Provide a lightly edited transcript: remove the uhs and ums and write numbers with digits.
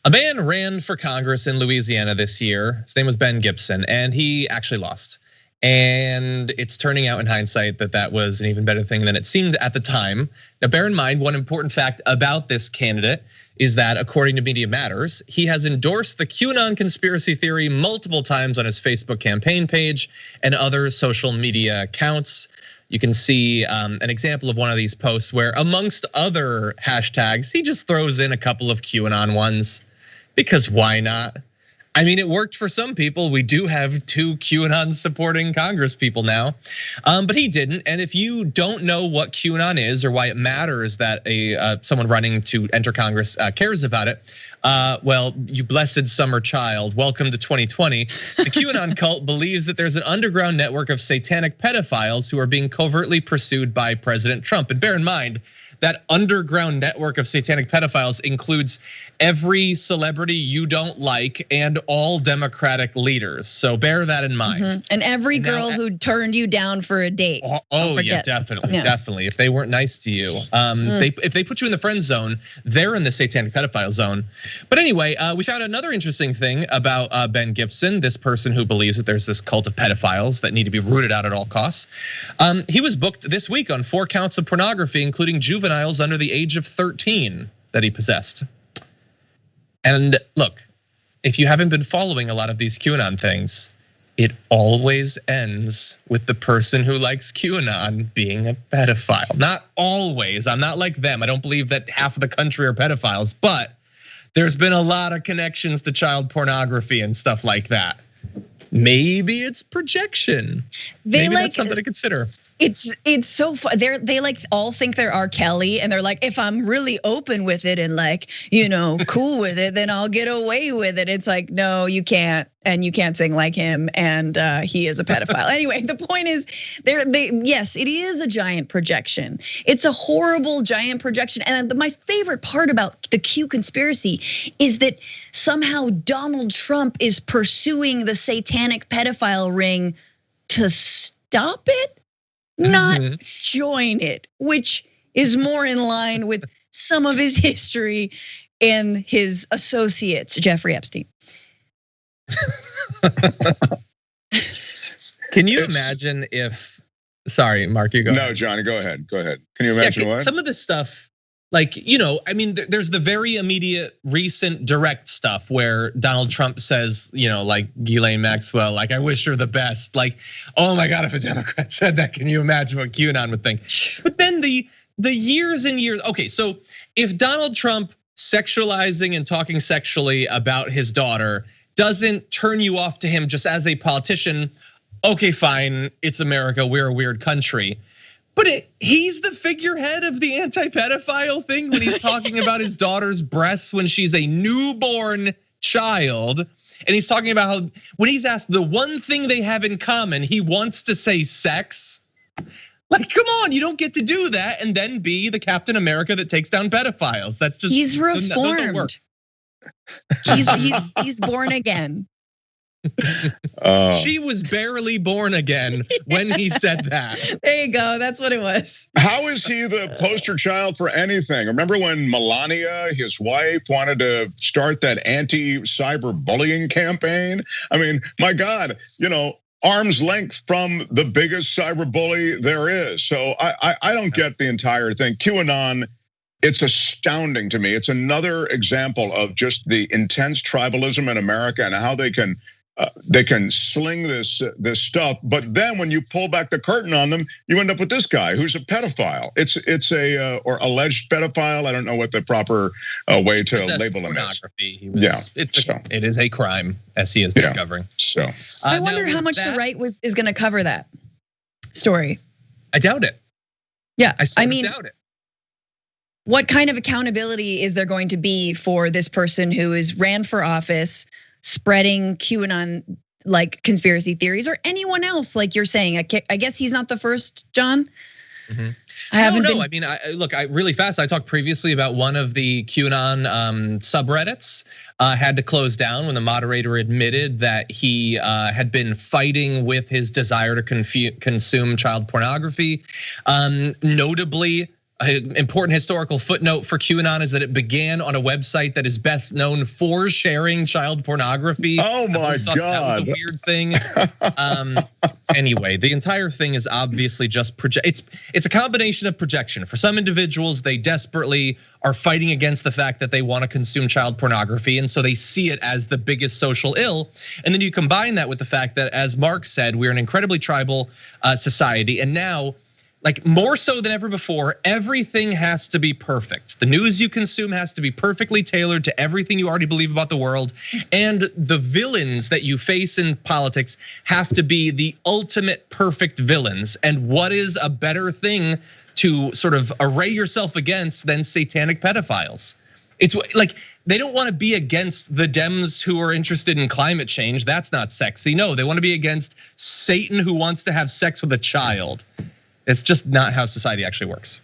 A man ran for Congress in Louisiana this year. His name was Ben Gibson, and he actually lost. And it's turning out in hindsight that that was an even better thing than it seemed at the time. Now, bear in mind, one important fact about this candidate is that according to Media Matters, he has endorsed the QAnon conspiracy theory multiple times on his Facebook campaign page and other social media accounts. You can see an example of one of these posts where, amongst other hashtags, he just throws in a couple of QAnon ones. Because why not? I mean, it worked for some people. We do have 2 QAnon supporting Congress people now, but he didn't. And if you don't know what QAnon is or why it matters that someone running to enter Congress cares about it, well, you blessed summer child, welcome to 2020. The QAnon cult believes that there's an underground network of satanic pedophiles who are being covertly pursued by President Trump. And bear in mind, that underground network of satanic pedophiles includes every celebrity you don't like and all Democratic leaders. So bear that in mind. And every girl who turned you down for a date. Oh yeah, definitely, definitely. If they weren't nice to you, if they put you in the friend zone, they're in the satanic pedophile zone. But anyway, we found another interesting thing about Ben Gibson, this person who believes that there's this cult of pedophiles that need to be rooted out at all costs. He was booked this week on 4 counts of pornography, including juveniles under the age of 13 that he possessed. And look, if you haven't been following a lot of these QAnon things, it always ends with the person who likes QAnon being a pedophile. Not always, I'm not like them. I don't believe that half of the country are pedophiles, but there's been a lot of connections to child pornography and stuff like that. Maybe it's projection. Maybe that's something to consider. It's so fun. They like all think they're R. Kelly, and they're like, if I'm really open with it and like, cool with it, then I'll get away with it. It's like, no, you can't, and you can't sing like him, and he is a pedophile. Anyway, the point is, yes, it is a giant projection. It's a horrible giant projection, and my favorite part about the Q conspiracy is that somehow Donald Trump is pursuing the satanic pedophile ring to stop it, not join it, which is more in line with some of his history and his associates, Jeffrey Epstein. Can you imagine if, sorry, Mark, you go. No, Johnny, go ahead. Can you imagine what? Some of this stuff, like, I mean, there's the very immediate recent direct stuff where Donald Trump says, like Ghislaine Maxwell, like, I wish her the best. Like, oh my God, if a Democrat said that, can you imagine what QAnon would think? But then the years and years, okay, so if Donald Trump sexualizing and talking sexually about his daughter doesn't turn you off to him just as a politician, okay, fine, it's America, we're a weird country. But he's the figurehead of the anti-pedophile thing when he's talking about his daughter's breasts when she's a newborn child. And he's talking about how when he's asked the one thing they have in common, he wants to say sex. Like, come on, you don't get to do that and then be the Captain America that takes down pedophiles. That's just, he's reformed. Those don't work. He's born again. She was barely born again when he said that. There you go, that's what it was. How is he the poster child for anything? Remember when Melania, his wife, wanted to start that anti-cyber bullying campaign? I mean, my God, arm's length from the biggest cyber bully there is. So I don't get the entire thing. QAnon, it's astounding to me. It's another example of just the intense tribalism in America and how they can sling this stuff, but then when you pull back the curtain on them, you end up with this guy who's a pedophile. It's a or alleged pedophile. I don't know what the proper way to label him is. It is a crime, as he is discovering. So I wonder how much the right is going to cover that story. I doubt it. Yeah, I mean, doubt it. What kind of accountability is there going to be for this person who is ran for office, spreading QAnon like conspiracy theories, or anyone else like you're saying? I guess he's not the first, John. I haven't. I mean, look, really fast. I talked previously about one of the QAnon subreddits had to close down when the moderator admitted that he had been fighting with his desire to consume child pornography. Notably, An important historical footnote for QAnon is that it began on a website that is best known for sharing child pornography. Oh my God. That was a weird thing. Anyway, the entire thing is obviously just it's a combination of projection. For some individuals, they desperately are fighting against the fact that they want to consume child pornography, and so they see it as the biggest social ill. And then you combine that with the fact that, as Mark said, we're an incredibly tribal society, and now, like more so than ever before, everything has to be perfect. The news you consume has to be perfectly tailored to everything you already believe about the world. And the villains that you face in politics have to be the ultimate perfect villains. And what is a better thing to sort of array yourself against than satanic pedophiles? It's like they don't want to be against the Dems who are interested in climate change. That's not sexy. No, they want to be against Satan who wants to have sex with a child. It's just not how society actually works.